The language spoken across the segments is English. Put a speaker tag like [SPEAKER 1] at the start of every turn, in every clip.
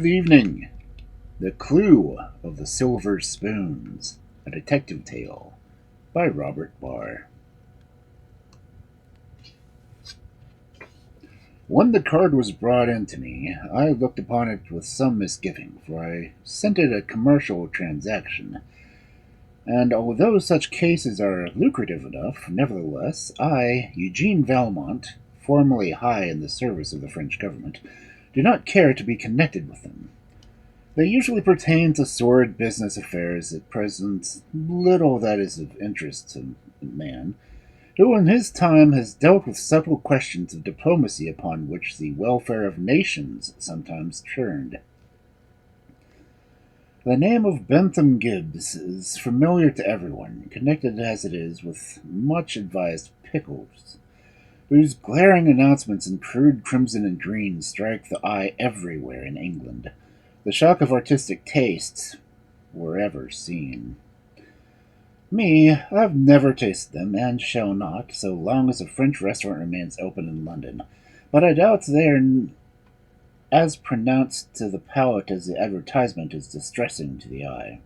[SPEAKER 1] Good evening. The Clue of the Silver Spoons, a detective tale by Robert Barr. When the card was brought in to me, I looked upon it with some misgiving, for I scented a commercial transaction. And although such cases are lucrative enough, nevertheless, I, Eugene Valmont, formerly high in the service of the French government, do not care to be connected with them. They usually pertain to sordid business affairs that present little that is of interest to man, who in his time has dealt with subtle questions of diplomacy upon which the welfare of nations sometimes turned. The name of Bentham Gibbs is familiar to everyone, connected as it is with much advised pickles, whose glaring announcements in crude crimson and green strike the eye everywhere in England. The shock of artistic tastes were ever seen. Me, I've never tasted them, and shall not, so long as a French restaurant remains open in London. But I doubt they are as pronounced to the palate as the advertisement is distressing to the eye.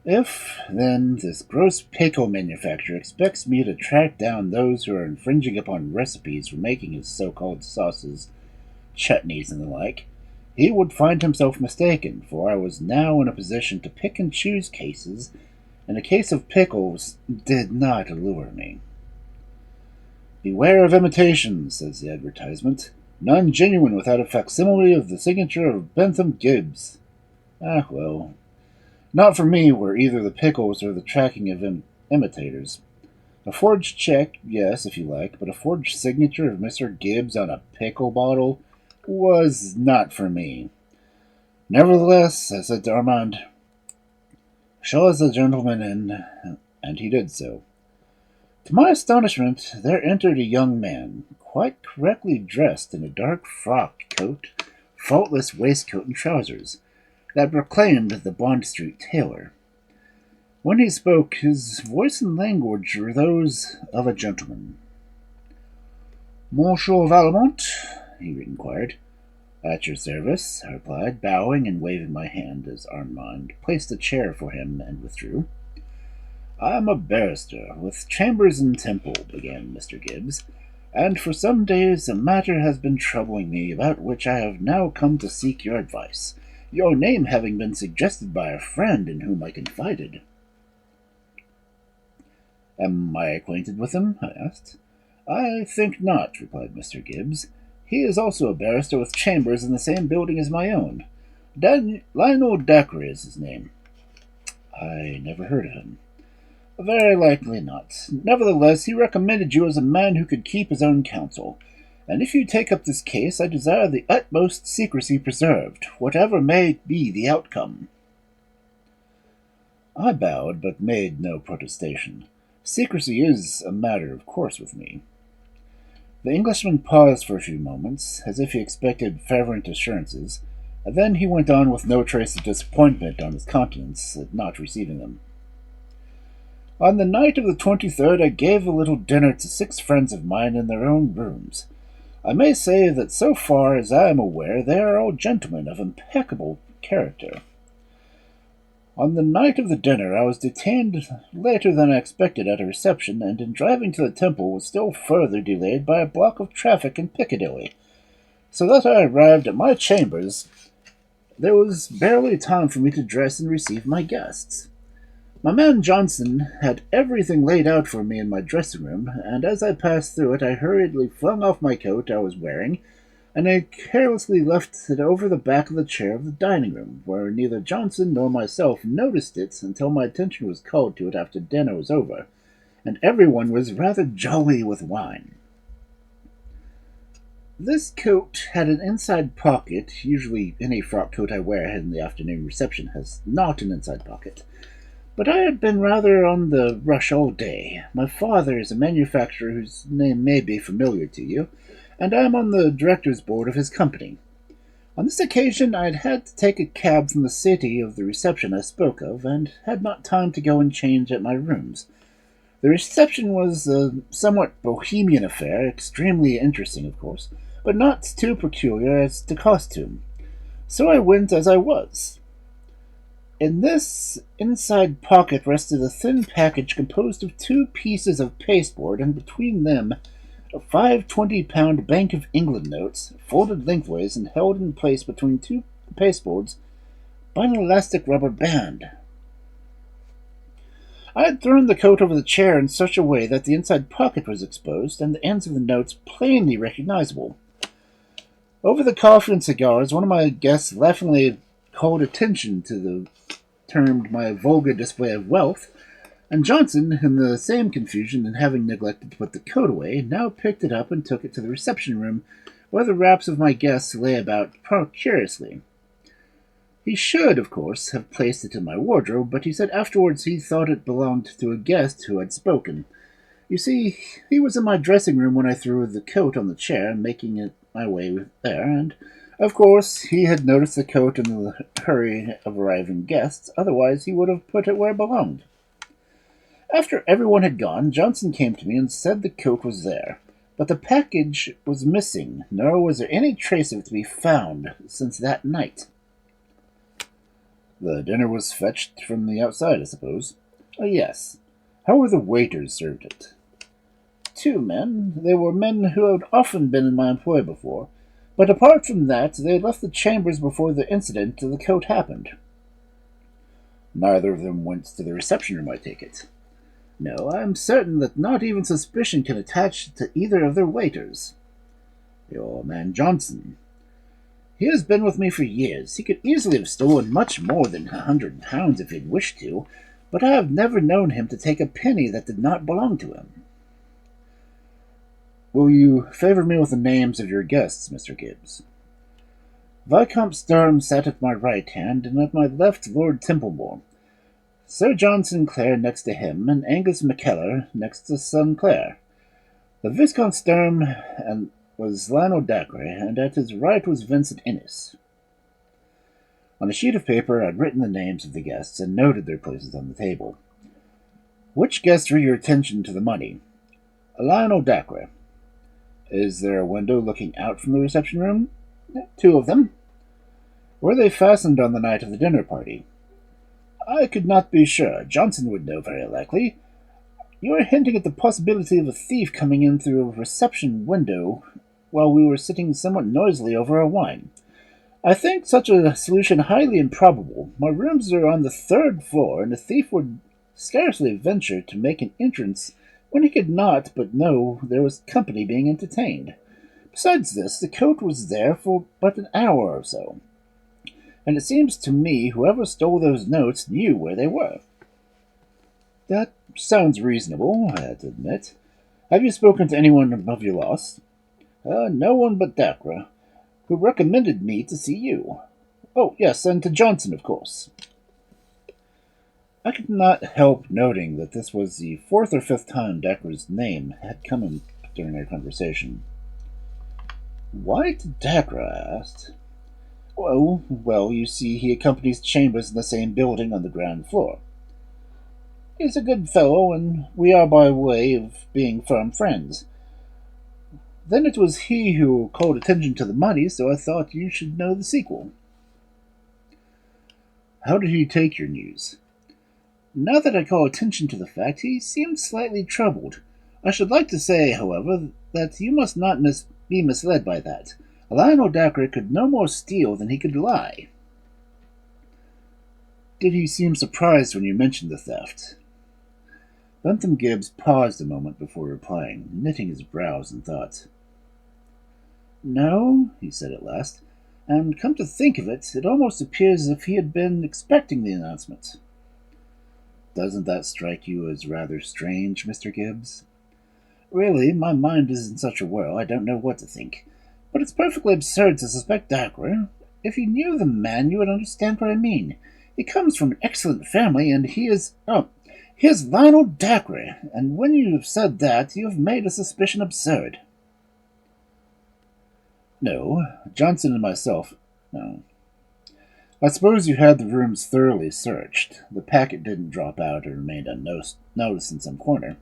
[SPEAKER 1] If, then, this gross pickle manufacturer expects me to track down those who are infringing upon recipes for making his so-called sauces, chutneys, and the like, he would find himself mistaken, for I was now in a position to pick and choose cases, and a case of pickles did not allure me. "Beware of imitations," says the advertisement. "None genuine without a facsimile of the signature of Bentham Gibbs." Ah, well, not for me were either the pickles or the tracking of imitators. A forged check, yes, if you like, but a forged signature of Mr. Gibbs on a pickle bottle was not for me. Nevertheless, I said to Armand, "Show us the gentleman in," and he did so. To my astonishment, there entered a young man, quite correctly dressed in a dark frock coat, faultless waistcoat, and trousers, that proclaimed the Bond Street tailor. When he spoke, his voice and language were those of a gentleman. "Monsieur Valmont?" he inquired. "At your service," I replied, bowing and waving my hand as Armand placed a chair for him and withdrew. "I am a barrister with chambers in Temple," began Mr. Gibbs, "and for some days a matter has been troubling me about which I have now come to seek your advice, your name having been suggested by a friend in whom I confided." "Am I acquainted with him?" I asked. "I think not," replied Mr. Gibbs. "He is also a barrister with chambers in the same building as my own. Lionel Dacre is his name." "I never heard of him." "Very likely not. Nevertheless, he recommended you as a man who could keep his own counsel. And if you take up this case, I desire the utmost secrecy preserved, whatever may be the outcome." I bowed, but made no protestation. Secrecy is a matter of course with me. The Englishman paused for a few moments, as if he expected fervent assurances, and then he went on with no trace of disappointment on his countenance at not receiving them. "On the night of the 23rd I gave a little dinner to 6 friends of mine in their own rooms. I may say that so far as I am aware they are all gentlemen of impeccable character. On the night of the dinner I was detained later than I expected at a reception, and in driving to the Temple was still further delayed by a block of traffic in Piccadilly, so that I arrived at my chambers. There was barely time for me to dress and receive my guests. My man Johnson had everything laid out for me in my dressing room, and as I passed through it I hurriedly flung off my coat I was wearing, and I carelessly left it over the back of the chair of the dining room, where neither Johnson nor myself noticed it until my attention was called to it after dinner was over, and everyone was rather jolly with wine. This coat had an inside pocket. Usually any frock coat I wear in the afternoon reception has not an inside pocket. But I had been rather on the rush all day. My father is a manufacturer whose name may be familiar to you, and I am on the director's board of his company. On this occasion I had had to take a cab from the city of the reception I spoke of, and had not time to go and change at my rooms. The reception was a somewhat bohemian affair, extremely interesting, of course, but not too peculiar as to costume. So I went as I was. In this inside pocket rested a thin package composed of 2 pieces of pasteboard, and between them 5 20-pound Bank of England notes, folded lengthways and held in place between 2 pasteboards by an elastic rubber band. I had thrown the coat over the chair in such a way that the inside pocket was exposed, and the ends of the notes plainly recognizable. Over the coffee and cigars, one of my guests laughingly called attention to the termed my vulgar display of wealth, and Johnson, in the same confusion and having neglected to put the coat away, now picked it up and took it to the reception room, where the wraps of my guests lay about curiously. He should, of course, have placed it in my wardrobe, but he said afterwards he thought it belonged to a guest who had spoken. You see, he was in my dressing room when I threw the coat on the chair, making it my way there, and, of course, he had noticed the coat in the hurry of arriving guests, otherwise he would have put it where it belonged. After everyone had gone, Johnson came to me and said the coat was there, but the package was missing, nor was there any trace of it to be found since that night. The dinner was fetched from the outside, I suppose? Yes. How were the waiters served it? 2 men. They were men who had often been in my employ before, but apart from that, they had left the chambers before the incident of the coat happened. Neither of them went to the reception room, I take it. No, I am certain that not even suspicion can attach to either of their waiters. Your man Johnson. He has been with me for years. He could easily have stolen much more than £100 if he had wished to, but I have never known him to take a penny that did not belong to him. Will you favor me with the names of your guests, Mr. Gibbs? Viscount Sturm sat at my right hand, and at my left Lord Templemore. Sir John Sinclair next to him, and Angus McKellar next to Sinclair. The Viscount Sturm was Lionel Dacre, and at his right was Vincent Innes. On a sheet of paper I had written the names of the guests and noted their places on the table. Which guest drew your attention to the money? Lionel Dacre. Is there a window looking out from the reception room? 2 of them. Were they fastened on the night of the dinner party? I could not be sure. Johnson would know, very likely. You are hinting at the possibility of a thief coming in through a reception window while we were sitting somewhat noisily over our wine. I think such a solution highly improbable. My rooms are on the 3rd floor, and a thief would scarcely venture to make an entrance when he could not but know there was company being entertained. Besides this, the coat was there for but an hour or so, and it seems to me whoever stole those notes knew where they were. That sounds reasonable, I had to admit. Have you spoken to anyone of your loss? No one but Dacre, who recommended me to see you. Oh, yes, and to Johnson, of course. I could not help noting that this was the 4th or 5th time Dacre's name had come in during our conversation. Why to Dacre? I asked. Well, you see, he accompanies Chambers in the same building on the ground floor. He's a good fellow, and we are by way of being firm friends. Then it was he who called attention to the money, so I thought you should know the sequel. How did he take your news? Now that I call attention to the fact, he seemed slightly troubled. I should like to say, however, that you must not be misled by that. Lionel Dacre could no more steal than he could lie. Did he seem surprised when you mentioned the theft? Bentham Gibbs paused a moment before replying, knitting his brows in thought. No, he said at last, and come to think of it, it almost appears as if he had been expecting the announcement. Doesn't that strike you as rather strange, Mr. Gibbs? Really, my mind is in such a whirl I don't know what to think. But it's perfectly absurd to suspect Dacre. If you knew the man, you would understand what I mean. He comes from an excellent family, and he is Lionel Dacre, and when you have said that, you have made a suspicion absurd. No, Johnson and myself, no. I suppose you had the rooms thoroughly searched. The packet didn't drop out or remained unnoticed in some corner.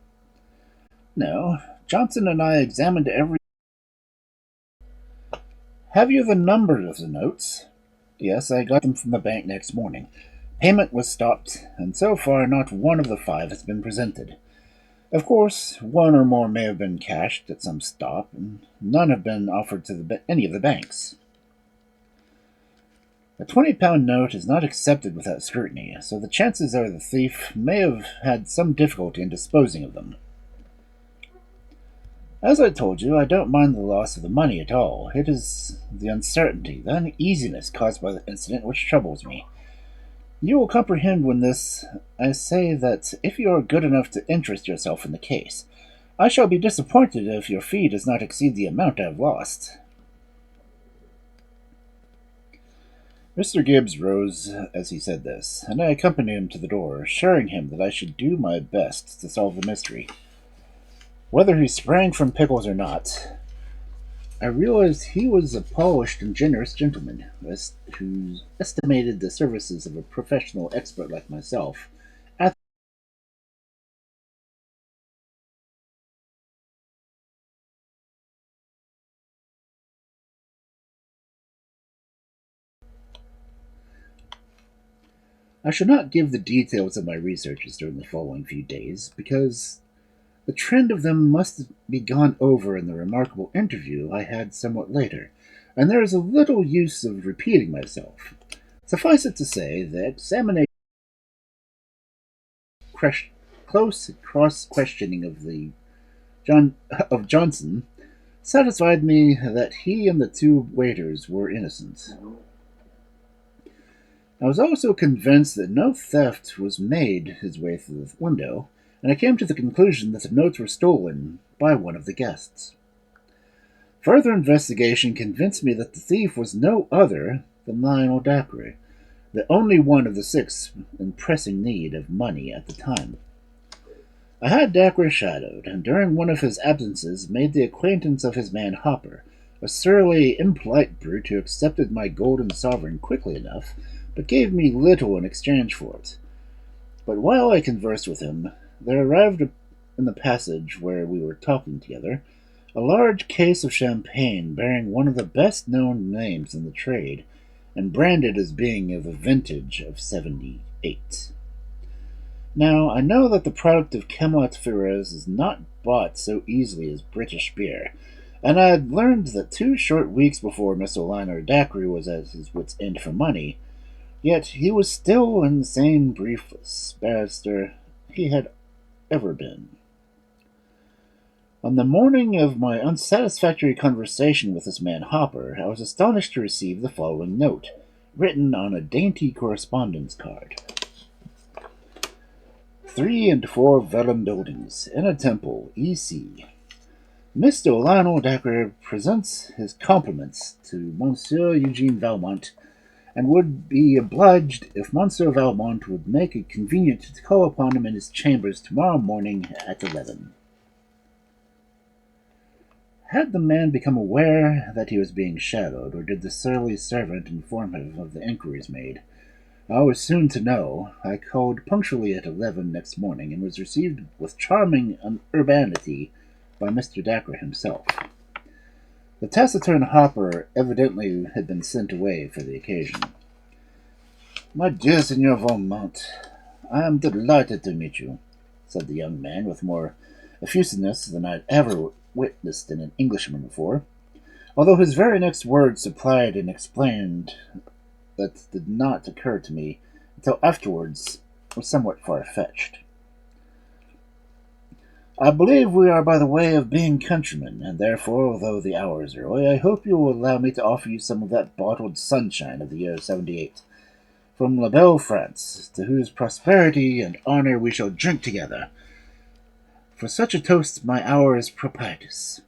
[SPEAKER 1] No, Johnson and I examined every... Have you the number of the notes? Yes, I got them from the bank next morning. Payment was stopped, and so far not one of the 5 has been presented. Of course, one or more may have been cashed at some stop, and none have been offered to any of the banks. A £20 note is not accepted without scrutiny, so the chances are the thief may have had some difficulty in disposing of them. As I told you, I don't mind the loss of the money at all. It is the uncertainty, the uneasiness caused by the incident which troubles me. You will comprehend when I say that if you are good enough to interest yourself in the case, I shall be disappointed if your fee does not exceed the amount I have lost. Mr. Gibbs rose as he said this, and I accompanied him to the door, assuring him that I should do my best to solve the mystery. Whether he sprang from pickles or not, I realized he was a polished and generous gentleman who estimated the services of a professional expert like myself. I shall not give the details of my researches during the following few days, because the trend of them must be gone over in the remarkable interview I had somewhat later, and there is a little use of repeating myself. Suffice it to say, the examination close cross-questioning of Johnson satisfied me that he and the 2 waiters were innocent. I was also convinced that no theft was made his way through the window, and I came to the conclusion that the notes were stolen by one of the guests. Further investigation convinced me that the thief was no other than Lionel Dacre, the only one of the 6 in pressing need of money at the time. I had Dacre shadowed, and during one of his absences made the acquaintance of his man Hopper, a surly, impolite brute who accepted my golden sovereign quickly enough, but gave me little in exchange for it. But while I conversed with him, there arrived in the passage where we were talking together a large case of champagne bearing one of the best-known names in the trade, and branded as being of the vintage of '78. Now, I know that the product of Camelot Ferrers is not bought so easily as British beer, and I had learned that 2 short weeks before Mr. Lionel Dacre was at his wits' end for money, yet he was still in the same briefless barrister he had ever been. On the morning of my unsatisfactory conversation with this man Hopper, I was astonished to receive the following note, written on a dainty correspondence card. 3 and 4 vellum buildings, in a temple, E.C. Mr. Lionel Dacre presents his compliments to Monsieur Eugine Valmont, and would be obliged if Monsieur Valmont would make it convenient to call upon him in his chambers tomorrow morning at 11. Had the man become aware that he was being shadowed, or did the surly servant inform him of the inquiries made? I was soon to know. I called punctually at 11 next morning, and was received with charming urbanity by Mr. Dacre himself. The taciturn Hopper evidently had been sent away for the occasion. "My dear Signor Valmont, I am delighted to meet you," said the young man with more effusiveness than I had ever witnessed in an Englishman before, although his very next words supplied and explained that did not occur to me until afterwards were somewhat far-fetched. "I believe we are by the way of being countrymen, and therefore, although the hour is early, I hope you will allow me to offer you some of that bottled sunshine of the year '78, from La Belle France, to whose prosperity and honor we shall drink together. For such a toast my hour is propitious."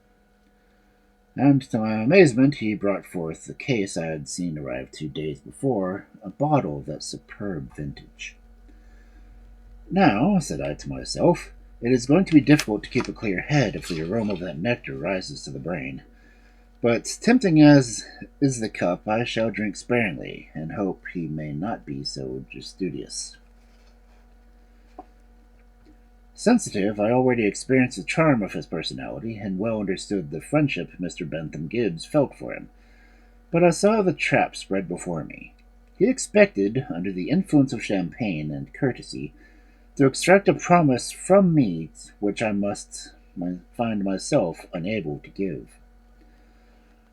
[SPEAKER 1] And to my amazement he brought forth the case I had seen arrive 2 days before, a bottle of that superb vintage. "Now," said I to myself, "it is going to be difficult to keep a clear head if the aroma of that nectar rises to the brain. But tempting as is the cup, I shall drink sparingly, and hope he may not be so studious." Sensitive, I already experienced the charm of his personality, and well understood the friendship Mr. Bentham Gibbs felt for him. But I saw the trap spread before me. He expected, under the influence of champagne and courtesy, to extract a promise from me which I must find myself unable to give.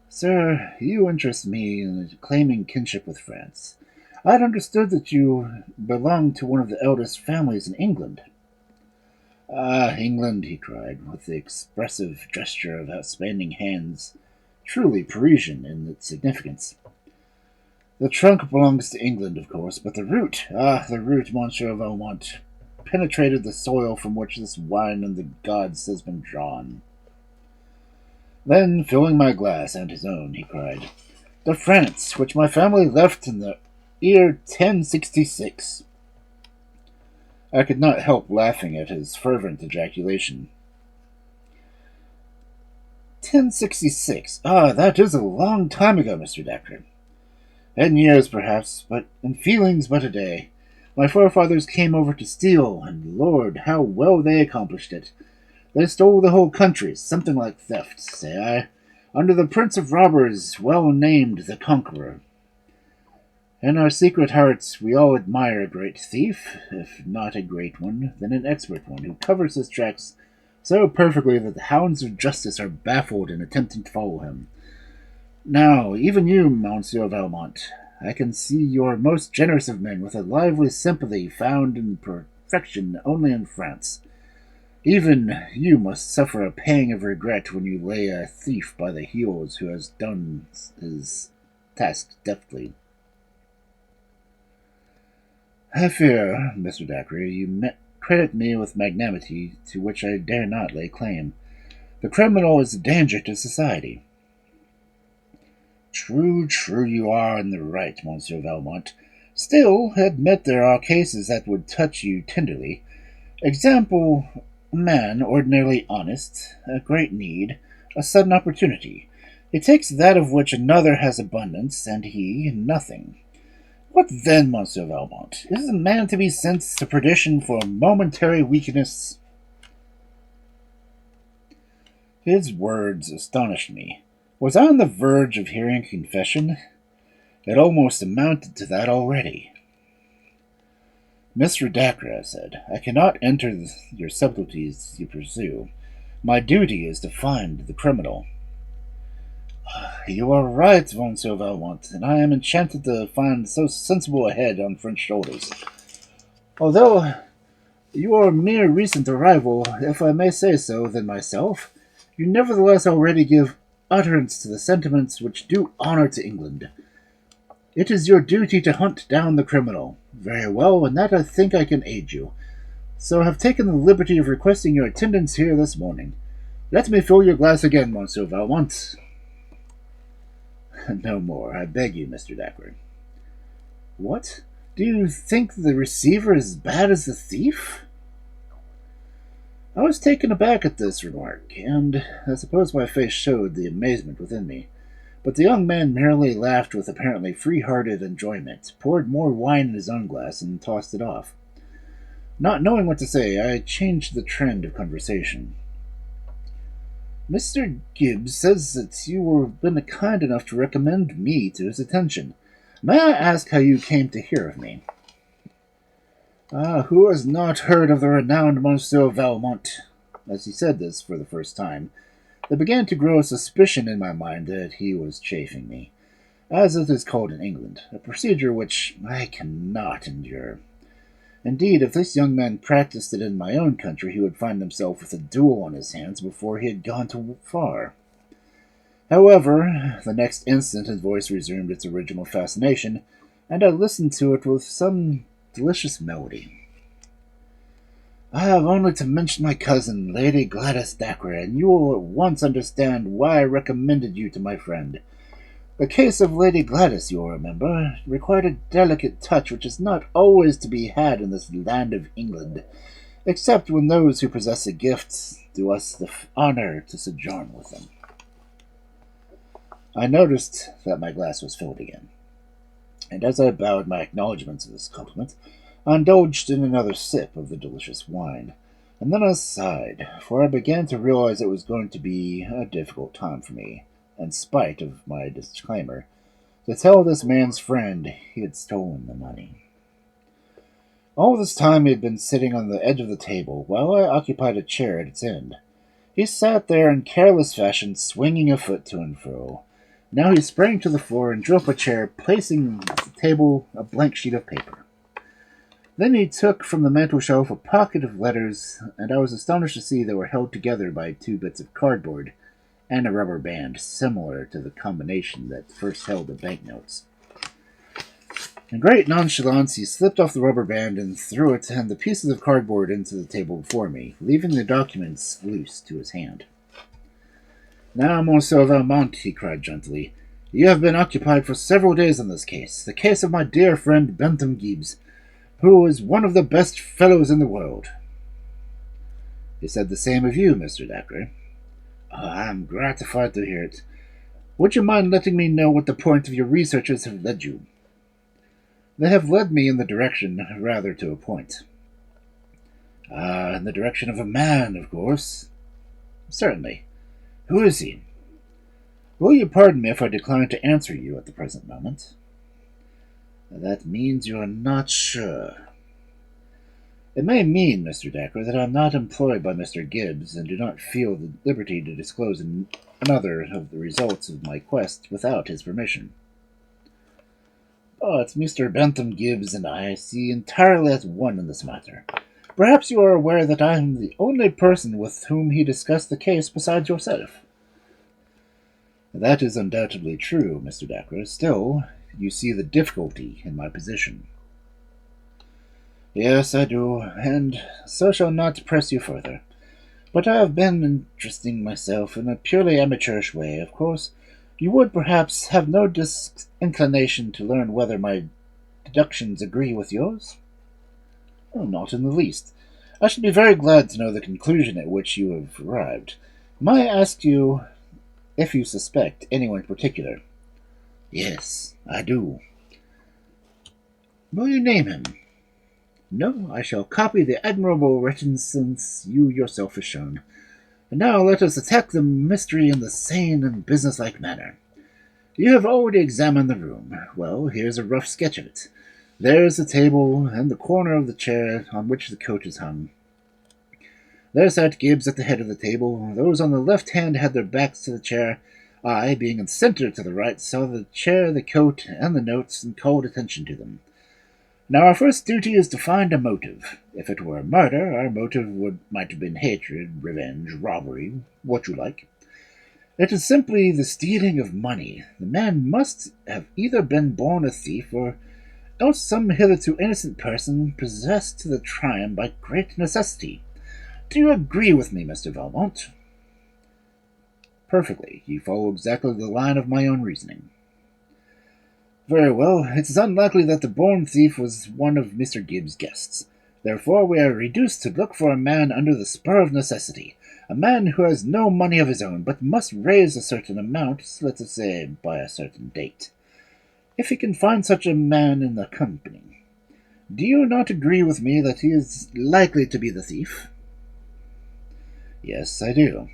[SPEAKER 1] Sir, you interest me in claiming kinship with France. I had understood that you belonged to one of the eldest families in England. Ah, England, he cried, with the expressive gesture of outstanding hands, truly Parisian in its significance. The trunk belongs to England, of course, but the root, Monsieur Valmont, penetrated the soil from which this wine and the gods has been drawn. Then, filling my glass and his own, he cried, "The France, which my family left in the year 1066. I could not help laughing at his fervent ejaculation. 1066. Ah, that is a long time ago, Mr. Dacre. 10 years, perhaps, but in feelings but a day. My forefathers came over to steal, and Lord, how well they accomplished it. They stole the whole country, something like theft, say I, under the prince of robbers, well named the Conqueror. In our secret hearts we all admire a great thief, if not a great one, then an expert one, who covers his tracks so perfectly that the hounds of justice are baffled in attempting to follow him. Now, even you, Monsieur Valmont, I can see you are most generous of men, with a lively sympathy found in perfection only in France. Even you must suffer a pang of regret when you lay a thief by the heels who has done his task deftly. I fear, Mr. Dacre, you credit me with magnanimity to which I dare not lay claim. The criminal is a danger to society. True, you are in the right, Monsieur Valmont. Still, admit there are cases that would touch you tenderly. Example, a man ordinarily honest, a great need, a sudden opportunity. He takes that of which another has abundance, and he nothing. What then, Monsieur Valmont? Is a man to be sent to perdition for a momentary weakness? His words astonished me. Was I on the verge of hearing confession? It almost amounted to that already. Mr. Dacre, I said, I cannot enter your subtleties you pursue. My duty is to find the criminal. You are right, Monsieur Valmont, and I am enchanted to find so sensible a head on French shoulders. Although you are a mere recent arrival, if I may say so, than myself, you nevertheless already give utterance to the sentiments which do honor to England. It is your duty to hunt down the criminal. Very well, in that I think I can aid you. So I have taken the liberty of requesting your attendance here this morning. Let me fill your glass again, Monsieur Valmont. No more, I beg you, Mr. Dacre. What? Do you think the receiver is as bad as the thief? I was taken aback at this remark, and I suppose my face showed the amazement within me. But the young man merely laughed with apparently free-hearted enjoyment, poured more wine in his own glass, and tossed it off. Not knowing what to say, I changed the trend of conversation. Mr. Gibbs says that you have been kind enough to recommend me to his attention. May I ask how you came to hear of me? Who has not heard of the renowned Monsieur Valmont? As he said this for the first time, there began to grow a suspicion in my mind that he was chaffing me, as it is called in England, a procedure which I cannot endure. Indeed, if this young man practiced it in my own country, he would find himself with a duel on his hands before he had gone too far. However, the next instant his voice resumed its original fascination, and I listened to it with some delicious melody. I have only to mention my cousin, Lady Gladys Dacre, and you will at once understand why I recommended you to my friend. The case of Lady Gladys, you will remember, required a delicate touch which is not always to be had in this land of England, except when those who possess the gifts do us the honor to sojourn with them. I noticed that my glass was filled again, and as I bowed my acknowledgments of this compliment, I indulged in another sip of the delicious wine, and then I sighed, for I began to realize it was going to be a difficult time for me, in spite of my disclaimer, to tell this man's friend he had stolen the money. All this time he had been sitting on the edge of the table, while I occupied a chair at its end. He sat there in careless fashion, swinging a foot to and fro. Now he sprang to the floor and drew up a chair, placing on the table a blank sheet of paper. Then he took from the mantel-shelf a pocket of letters, and I was astonished to see they were held together by 2 bits of cardboard and a rubber band, similar to the combination that first held the banknotes. In great nonchalance, he slipped off the rubber band and threw it and the pieces of cardboard into the table before me, leaving the documents loose to his hand. "Now, Monsieur Valmont," he cried gently, "you have been occupied for several days on this case, the case of my dear friend Bentham Gibbs, who is one of the best fellows in the world." "He said the same of you, Mr. Dacre." "I am gratified to hear it. Would you mind letting me know what the point of your researches have led you?" "They have led me in the direction, rather to a point." "In the direction of a man, of course." "Certainly. Who is he?" "Will you pardon me if I decline to answer you at the present moment?" "That means you are not sure." "It may mean, Mr. Dacre, that I am not employed by Mr. Gibbs, and do not feel the liberty to disclose another of the results of my quest without his permission." "But Mr. Bentham Gibbs and I see entirely as one in this matter. Perhaps you are aware that I am the only person with whom he discussed the case besides yourself." "That is undoubtedly true, Mr. Dacre. Still, you see the difficulty in my position." "Yes, I do, and so shall not press you further. But I have been interesting myself in a purely amateurish way. Of course, you would perhaps have no disinclination to learn whether my deductions agree with yours?" "Oh, not in the least. I should be very glad to know the conclusion at which you have arrived. May I ask you if you suspect anyone in particular?" "Yes, I do." "Will you name him?" "No, I shall copy the admirable reticence you yourself have shown. And now let us attack the mystery in the sane and businesslike manner. You have already examined the room. Well, here's a rough sketch of it. There's the table and the corner of the chair on which the coat is hung. There sat Gibbs at the head of the table. Those on the left hand had their backs to the chair. I, being in center to the right, saw the chair, the coat, and the notes, and called attention to them. Now our first duty is to find a motive. If it were a murder, our motive might have been hatred, revenge, robbery, what you like. It is simply the stealing of money. The man must have either been born a thief, or else some hitherto innocent person possessed to the triumph by great necessity. Do you agree with me, Mr. Valmont?" "Perfectly. You follow exactly the line of my own reasoning." "Very well. It is unlikely that the born thief was one of Mr. Gibbs' guests. Therefore we are reduced to look for a man under the spur of necessity, a man who has no money of his own, but must raise a certain amount, let us say by a certain date. If he can find such a man in the company. Do you not agree with me that he is likely to be the thief?" "Yes, I do."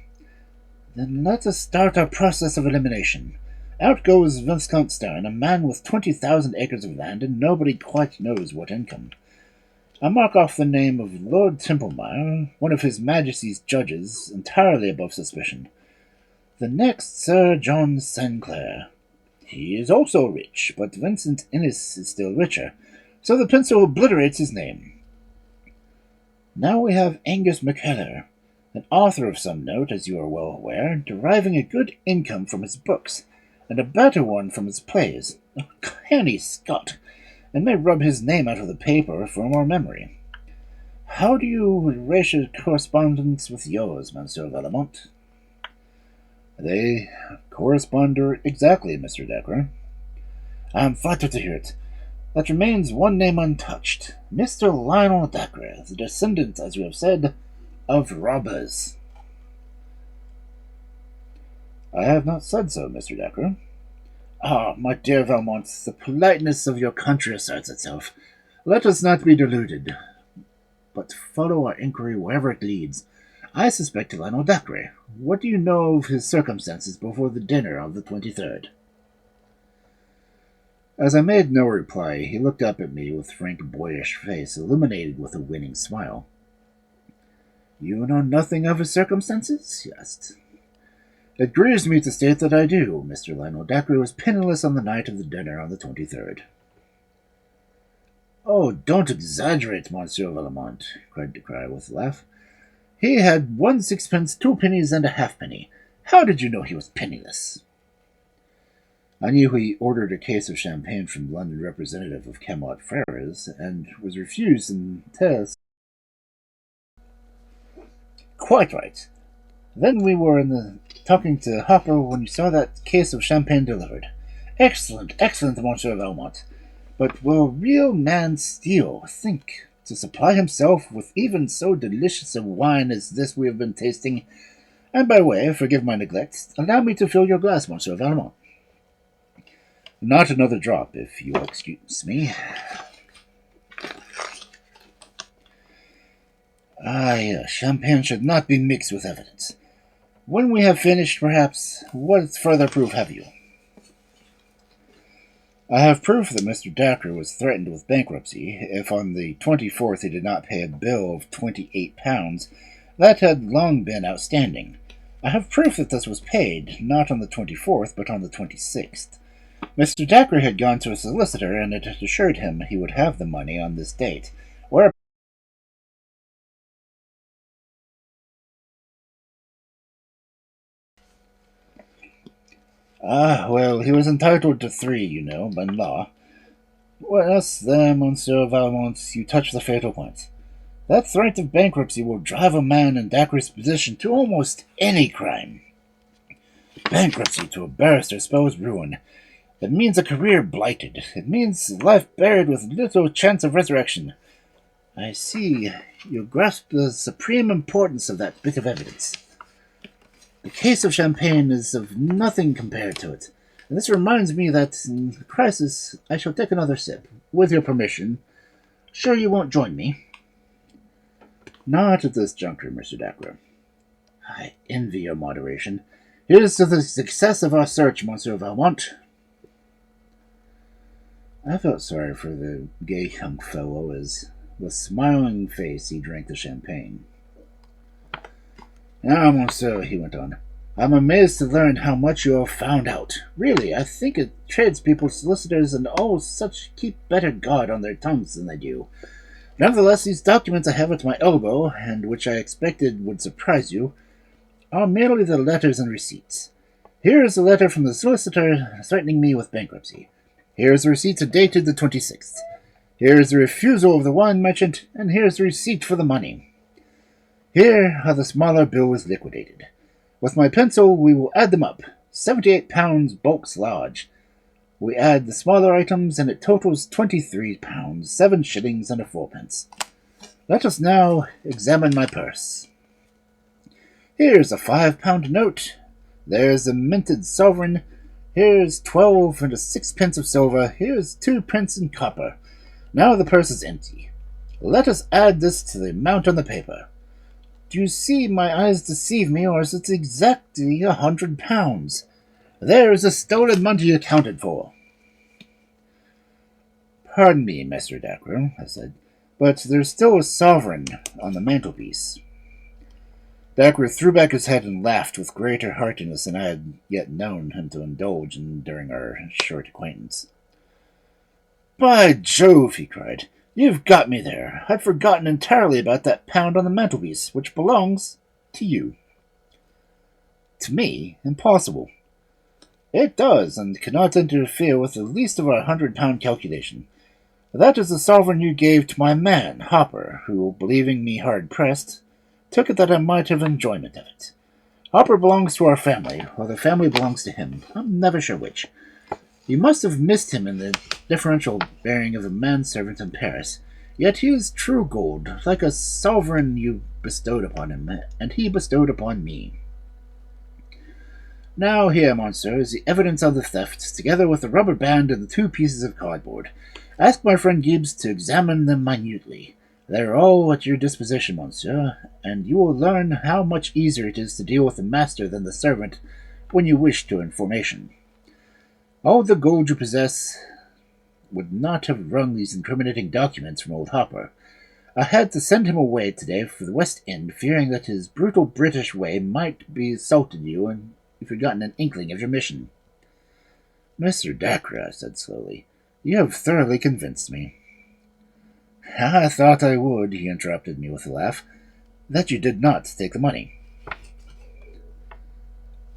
[SPEAKER 1] "Then let us start our process of elimination. Out goes Viscount Stern, a man with 20,000 acres of land, and nobody quite knows what income. I mark off the name of Lord Templemere, one of His Majesty's judges, entirely above suspicion. The next, Sir John Sinclair. He is also rich, but Vincent Innes is still richer, so the pencil obliterates his name. Now we have Angus MacKellar, an author of some note, as you are well aware, deriving a good income from his books, and a better one from his plays. A canny Scot, and may rub his name out of the paper for more memory. How do you rate your correspondence with yours, Monsieur Valmont?" "They correspond exactly, Mr. Dacre." "I am flattered to hear it. That remains one name untouched. Mr. Lionel Dacre, the descendant, as you have said, of robbers." "I have not said so, Mr. Dacre." "Ah, my dear Valmont, the politeness of your country asserts itself. Let us not be deluded, but follow our inquiry wherever it leads. I suspect Lionel Dacre. What do you know of his circumstances before the dinner of the 23rd?" As I made no reply, he looked up at me with frank boyish face illuminated with a winning smile. "You know nothing of his circumstances?" he asked. "It grieves me to state that I do. Mr. Lionel Dacre was penniless on the night of the dinner on the 23rd. "Oh, don't exaggerate, Monsieur Valmont," cried Dacre with a laugh. "He had 1 sixpence, 2 pennies, and a halfpenny. How did you know he was penniless?" I knew he ordered a case of champagne from the London representative of Camelot Frères, and was refused in test. "Quite right. Then we were talking to Hopper when you saw that case of champagne delivered. Excellent, excellent, Monsieur Valmont. But will a real man steal, think, to supply himself with even so delicious a wine as this we have been tasting? And by way, forgive my neglect, allow me to fill your glass, Monsieur Valmont." "Not another drop, if you will excuse me." Yes, champagne should not be mixed with evidence. When we have finished, perhaps, what further proof have you?" "I have proof that Mr. Dacre was threatened with bankruptcy if on the 24th he did not pay a bill of £28 that had long been outstanding. I have proof that this was paid, not on the 24th, but on the 26th. Mr. Dacre had gone to a solicitor, and it had assured him he would have the money on this date, where well, he was entitled to 3, you know, by law. Yes, then, Monsieur Valmont, you touch the fatal point. That threat of bankruptcy will drive a man in Dacre's position to almost any crime. Bankruptcy to a barrister spells ruin. It means a career blighted. It means life buried with little chance of resurrection. I see you grasp the supreme importance of that bit of evidence. The case of champagne is of nothing compared to it. And this reminds me that in the crisis I shall take another sip, with your permission. Sure you won't join me?" "Not at this juncture, Mr. Dacre." "I envy your moderation. Here's to the success of our search, Monsieur Valmont." I felt sorry for the gay young fellow as, with smiling face, he drank the champagne. "Now, monsieur," he went on, "I'm amazed to learn how much you have found out. Really, I think tradespeople, solicitors, and all such keep better guard on their tongues than I do. Nevertheless, these documents I have at my elbow, and which I expected would surprise you, are merely the letters and receipts. Here is a letter from the solicitor threatening me with bankruptcy. Here is the receipt dated the 26th. Here is the refusal of the wine merchant, and here is the receipt for the money. Here are the smaller bills liquidated. With my pencil, we will add them up. £78 bulks large. We add the smaller items, and it totals £23, 7 shillings and a 4 pence. Let us now examine my purse. Here's a £5 note. There's a minted sovereign. Here's 12 and a 6 pence of silver. Here's 2 pence in copper. Now the purse is empty. Let us add this to the amount on the paper. Do you see my eyes deceive me, or is it exactly £100? There is the stolen money accounted for." "Pardon me, Mr. Dacre," I said, "but there's still a sovereign on the mantelpiece." Dacre threw back his head and laughed with greater heartiness than I had yet known him to indulge in during our short acquaintance. "By Jove!" he cried. "You've got me there. I'd forgotten entirely about that pound on the mantelpiece, which belongs to you." "To me? Impossible." "It does, and cannot interfere with the least of our £100 calculation. That is the sovereign you gave to my man, Hopper, who, believing me hard-pressed, took it that I might have enjoyment of it. Hopper belongs to our family, or the family belongs to him. I'm never sure which. You must have missed him in the differential bearing of a manservant in Paris. Yet he is true gold, like a sovereign you bestowed upon him, and he bestowed upon me. Now here, monsieur, is the evidence of the theft, together with the rubber band and the 2 pieces of cardboard. Ask my friend Gibbs to examine them minutely. They are all at your disposition, monsieur, and you will learn how much easier it is to deal with the master than the servant when you wish to information. All the gold you possess would not have wrung these incriminating documents from old Hopper. I had to send him away today for the West End, fearing that his brutal British way might be assaulted you and if you'd gotten an inkling of your mission. Mr. Dacre, I said slowly, you have thoroughly convinced me. I thought I would, he interrupted me with a laugh, that you did not take the money.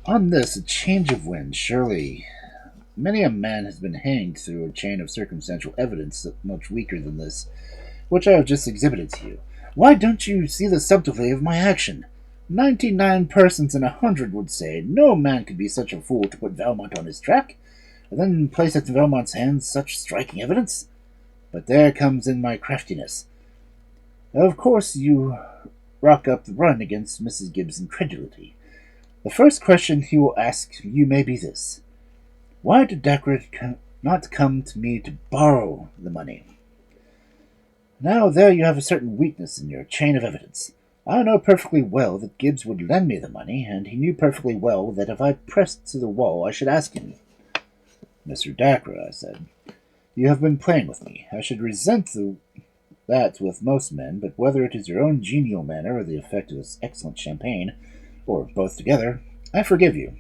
[SPEAKER 1] On this, a change of wind, surely. Many a man has been hanged through a chain of circumstantial evidence much weaker than this, which I have just exhibited to you. Why don't you see the subtlety of my action? 99 persons in 100 would say no man could be such a fool to put Valmont on his track, and then place into Valmont's hands such striking evidence. But there comes in my craftiness. Of course, you rock up the run against Mrs. Gibbs' incredulity. The first question he will ask you may be this: why did Dacre not come to me to borrow the money? Now there you have a certain weakness in your chain of evidence. I know perfectly well that Gibbs would lend me the money, and he knew perfectly well that if I pressed to the wall I should ask him. Mr. Dacre, I said, you have been playing with me. I should resent that with most men, but whether it is your own genial manner or the effect of this excellent champagne, or both together, I forgive you.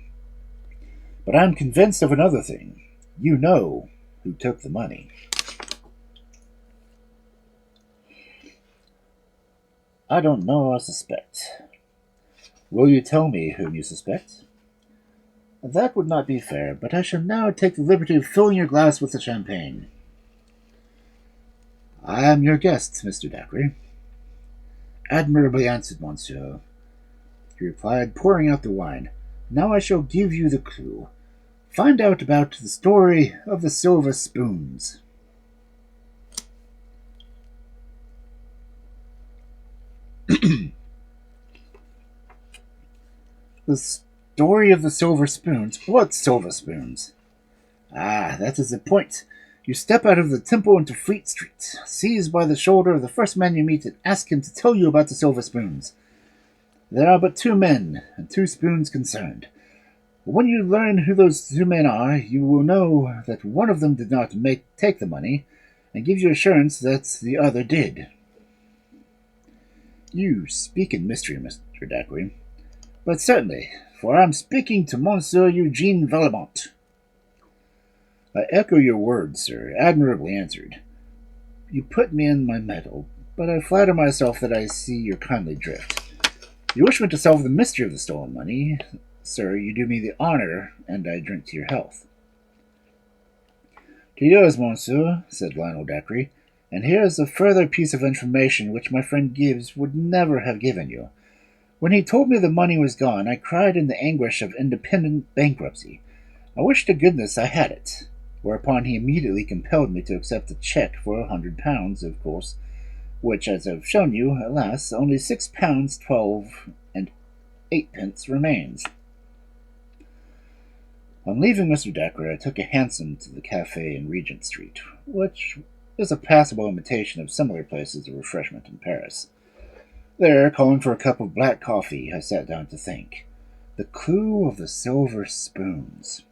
[SPEAKER 1] But I am convinced of another thing. You know who took the money. I don't know, I suspect. Will you tell me whom you suspect? That would not be fair, but I shall now take the liberty of filling your glass with the champagne. I am your guest, Mr. Dacre. Admirably answered, monsieur, he replied, pouring out the wine. Now I shall give you the clue. Find out about the story of the silver spoons. The story of the silver spoons? What silver spoons? Ah, that is the point. You step out of the Temple into Fleet Street, seize by the shoulder of the first man you meet, and ask him to tell you about the silver spoons. There are but 2 men, and 2 spoons concerned. When you learn who those 2 men are, you will know that one of them did not take the money, and give you assurance that the other did. You speak in mystery, Mr. Dacre. But certainly, for I am speaking to Monsieur Eugine Valmont. I echo your words, sir, admirably answered. You put me in my mettle, but I flatter myself that I see your kindly drift. You wish me to solve the mystery of the stolen money, sir, you do me the honor, and I drink to your health. To yours, monsieur, said Lionel Dacre, and here is a further piece of information which my friend Gibbs would never have given you. When he told me the money was gone, I cried in the anguish of independent bankruptcy. I wished to goodness I had it, whereupon he immediately compelled me to accept a cheque for £100, of course, which, as I've shown you, alas, only £6 12 and 8 remains. On leaving Mr. Dacre, I took a hansom to the cafe in Regent Street, which is a passable imitation of similar places of refreshment in Paris. There, calling for a cup of black coffee, I sat down to think. The clue of the silver spoons.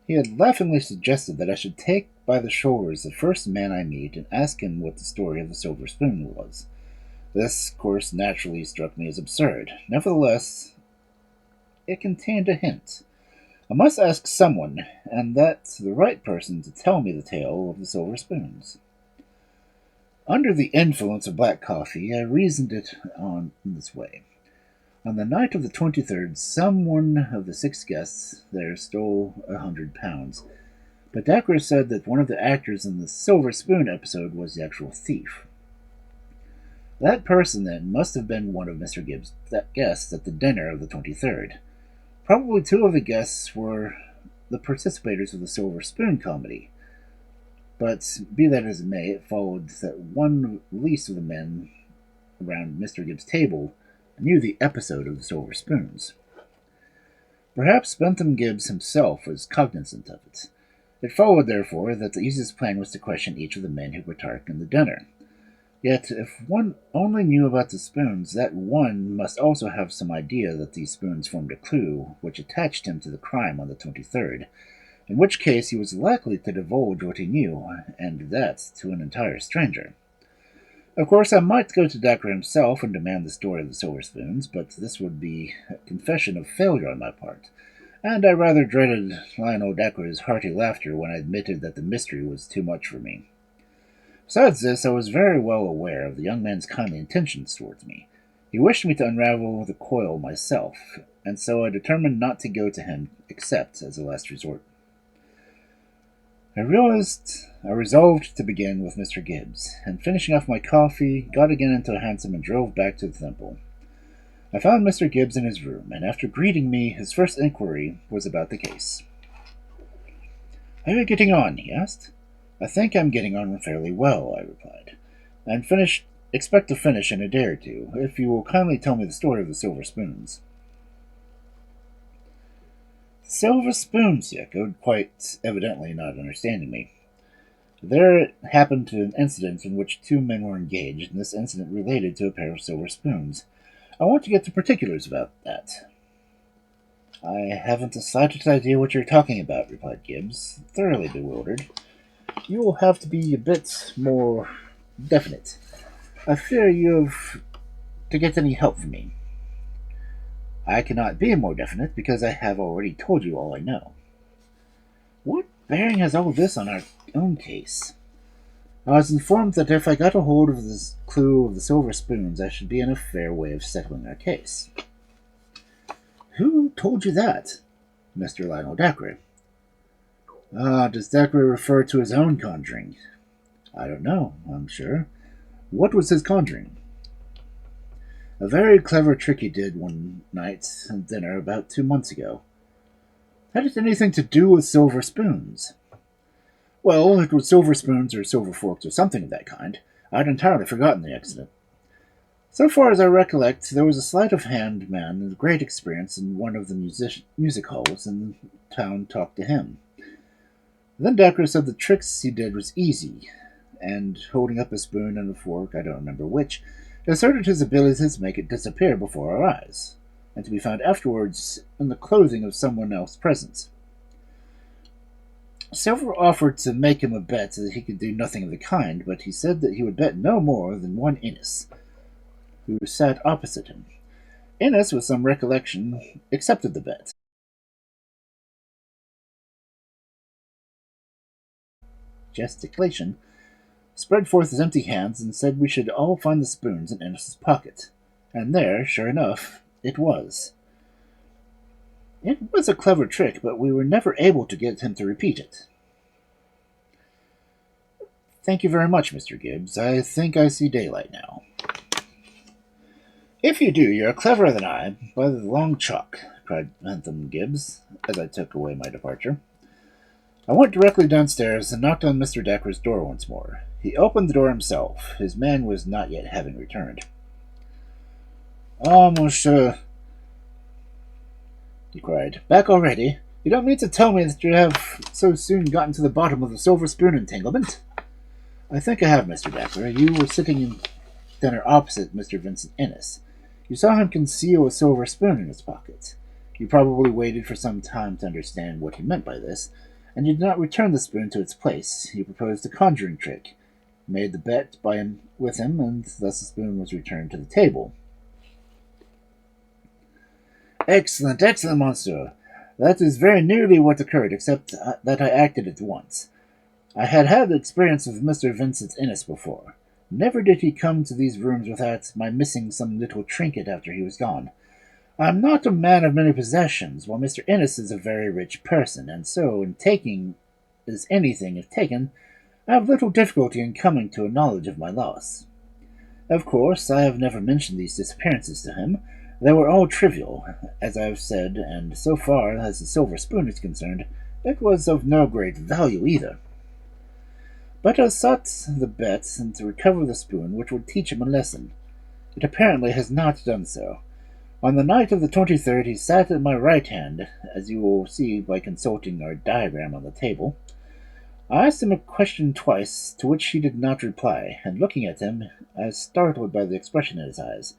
[SPEAKER 1] He had laughingly suggested that I should take by the shoulders the first man I meet and ask him what the story of the silver spoon was. This course naturally struck me as absurd. Nevertheless, it contained a hint. I must ask someone, and that's the right person, to tell me the tale of the silver spoons. Under the influence of black coffee, I reasoned it on in this way. On the night of the 23rd, someone of the 6 guests there stole £100, but Dacre said that one of the actors in the silver spoon episode was the actual thief. That person, then, must have been one of Mr. Gibbs' guests at the dinner of the 23rd. Probably 2 of the guests were the participators of the silver spoon comedy. But, be that as it may, it followed that one least of the men around Mr. Gibbs' table knew the episode of the silver spoons. Perhaps Bentham Gibbs himself was cognizant of it. It followed, therefore, that the easiest plan was to question each of the men who partook in the dinner. Yet, if one only knew about the spoons, that one must also have some idea that these spoons formed a clue which attached him to the crime on the 23rd, in which case he was likely to divulge what he knew, and that to an entire stranger. Of course, I might go to Dacre himself and demand the story of the silver spoons, but this would be a confession of failure on my part, and I rather dreaded Lionel Dacre's hearty laughter when I admitted that the mystery was too much for me. Besides this, I was very well aware of the young man's kindly intentions towards me. He wished me to unravel the coil myself, and so I determined not to go to him except as a last resort. I resolved to begin with Mr. Gibbs, and finishing off my coffee, got again into a hansom and drove back to the Temple. I found Mr. Gibbs in his room, and after greeting me, his first inquiry was about the case. "How are you getting on?" he asked. "I think I'm getting on fairly well," I replied. Expect to finish in a day or two, if you will kindly tell me the story of the silver spoons." "Silver spoons," he echoed, quite evidently not understanding me. "There happened to an incident in which two men were engaged, and this incident related to a pair of silver spoons. I want to get the particulars about that." "I haven't the slightest idea what you're talking about," replied Gibbs, thoroughly bewildered. "You will have to be a bit more definite. I fear you have to get any help from me." "I cannot be more definite, because I have already told you all I know." "What bearing has all this on our own case?" "I was informed that if I got a hold of this clue of the silver spoons, I should be in a fair way of settling our case." "Who told you that?" "Mr. Lionel Dacre." "Ah, does Dacre refer to his own conjuring?" "I don't know, I'm sure. What was his conjuring?" "A very clever trick he did one night at dinner about 2 months ago." "Had it anything to do with silver spoons?" "Well, it was silver spoons or silver forks or something of that kind. I'd entirely forgotten the accident. So far as I recollect, there was a sleight of hand man with great experience in one of the music halls in town talked to him. Then Dacre said the tricks he did was easy, and holding up a spoon and a fork, I don't remember which, asserted his ability to make it disappear before our eyes, and to be found afterwards in the clothing of someone else present. Silver offered to make him a bet that he could do nothing of the kind, but he said that he would bet no more than one Innes, who sat opposite him. Innes, with some recollection, accepted the bet. Gesticulation, spread forth his empty hands, and said we should all find the spoons in Innes's pocket. And there, sure enough, it was. It was a clever trick, but we were never able to get him to repeat it. Thank you very much, Mr. Gibbs. I think I see daylight now. If you do, you're cleverer than I, by the long chalk, cried Bentham Gibbs, as I took away my departure. I went directly downstairs and knocked on Mr. Dacre's door once more. He opened the door himself. His man was not yet having returned. "Ah, monsieur," he cried. "Back already? You don't mean to tell me that you have so soon gotten to the bottom of the silver spoon entanglement?" "I think I have, Mr. Dacre. You were sitting in dinner opposite Mr. Vincent Innes. You saw him conceal a silver spoon in his pocket. You probably waited for some time to understand what he meant by this, and you did not return the spoon to its place. You proposed a conjuring trick, made the bet with him, and thus the spoon was returned to the table." "Excellent, excellent, monsieur. That is very nearly what occurred, except that I acted at once. I had had experience with Mr. Vincent Innes before. Never did he come to these rooms without my missing some little trinket after he was gone. I am not a man of many possessions, while Mr. Innes is a very rich person, and so, in taking as anything if taken, I have little difficulty in coming to a knowledge of my loss. Of course, I have never mentioned these disappearances to him. They were all trivial, as I have said, and so far as the silver spoon is concerned, it was of no great value either. But I sought the bet and to recover the spoon, which would teach him a lesson. It apparently has not done so. On the night of the 23rd he sat at my right hand, as you will see by consulting our diagram on the table. I asked him a question twice, to which he did not reply, and looking at him, I was startled by the expression in his eyes.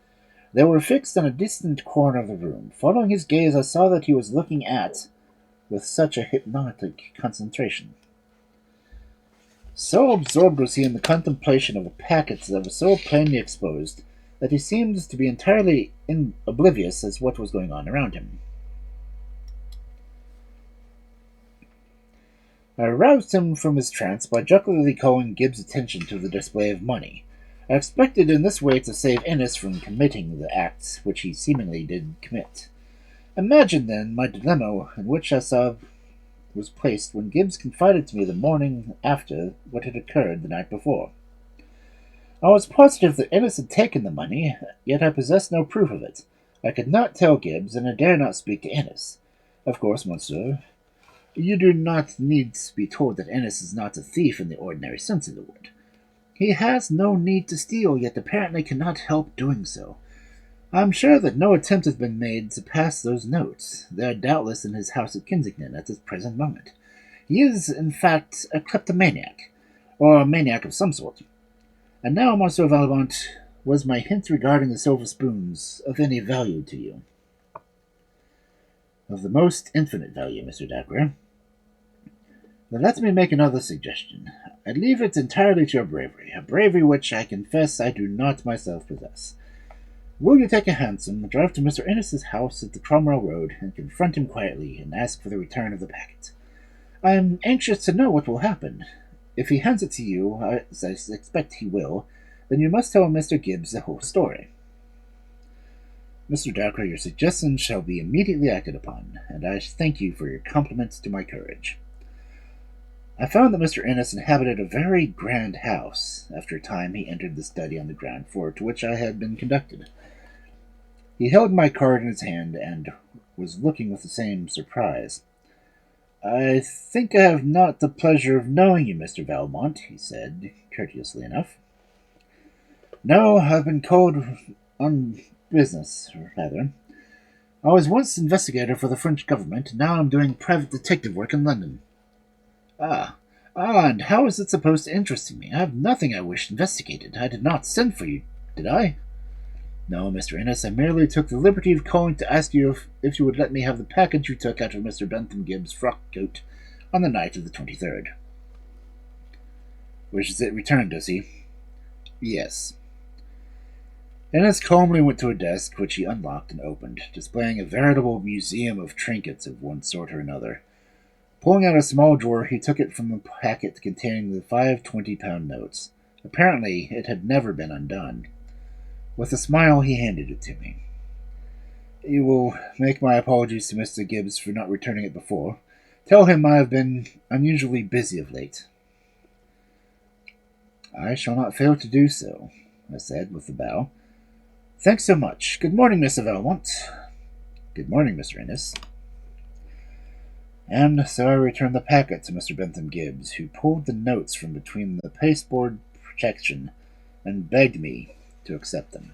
[SPEAKER 1] They were fixed on a distant corner of the room. Following his gaze, I saw that he was looking at with such a hypnotic concentration. So absorbed was he in the contemplation of the packets that was so plainly exposed that he seemed to be entirely oblivious as what was going on around him. I aroused him from his trance by jocularly calling Gibbs' attention to the display of money. I expected in this way to save Innes from committing the acts which he seemingly did commit. Imagine, then, my dilemma in which I saw was placed when Gibbs confided to me the morning after what had occurred the night before. I was positive that Innes had taken the money, yet I possessed no proof of it. I could not tell Gibbs, and I dare not speak to Innes. Of course, monsieur, you do not need to be told that Innes is not a thief in the ordinary sense of the word. He has no need to steal, yet apparently cannot help doing so. I am sure that no attempt has been made to pass those notes. They are doubtless in his house at Kensington at this present moment. He is, in fact, a kleptomaniac, or a maniac of some sort. And now, Monsieur Valmont, was my hint regarding the silver spoons of any value to you? Of the most infinite value, Mr. Dacre. Then let me make another suggestion. I leave it entirely to your bravery, a bravery which I confess I do not myself possess. Will you take a hansom, drive to Mr. Innes's house at the Cromwell Road, and confront him quietly, and ask for the return of the packet? I am anxious to know what will happen. If he hands it to you, as I expect he will, then you must tell Mr. Gibbs the whole story. Mr. Dacre, your suggestion shall be immediately acted upon, and I thank you for your compliments to my courage. I found that Mr. Innes inhabited a very grand house. After a time he entered the study on the ground floor to which I had been conducted. He held my card in his hand, and was looking with the same surprise. "I think I have not the pleasure of knowing you, Mr. Valmont," he said, courteously enough. "No, I've been called on business, or rather. I was once investigator for the French government, and now I'm doing private detective work in London." And how is it supposed to interest me? I have nothing I wish investigated. I did not send for you, did I? No, Mr. Innes, I merely took the liberty of calling to ask you if you would let me have the package you took out of Mr. Bentham Gibbs' frock coat on the night of the 23rd. Wishes it returned, does he? Yes. Innes calmly went to a desk, which he unlocked and opened, displaying a veritable museum of trinkets of one sort or another. Pulling out a small drawer, he took it from the packet containing the 5 20-pound notes. Apparently, it had never been undone. With a smile, he handed it to me. "You will make my apologies to Mr. Gibbs for not returning it before. Tell him I have been unusually busy of late." "I shall not fail to do so," I said, with a bow. "Thanks so much. Good morning, Mr. Valmont." "Good morning, Mr. Innes." And so I returned the packet to Mr. Bentham Gibbs, who pulled the notes from between the pasteboard protection and begged me to accept them.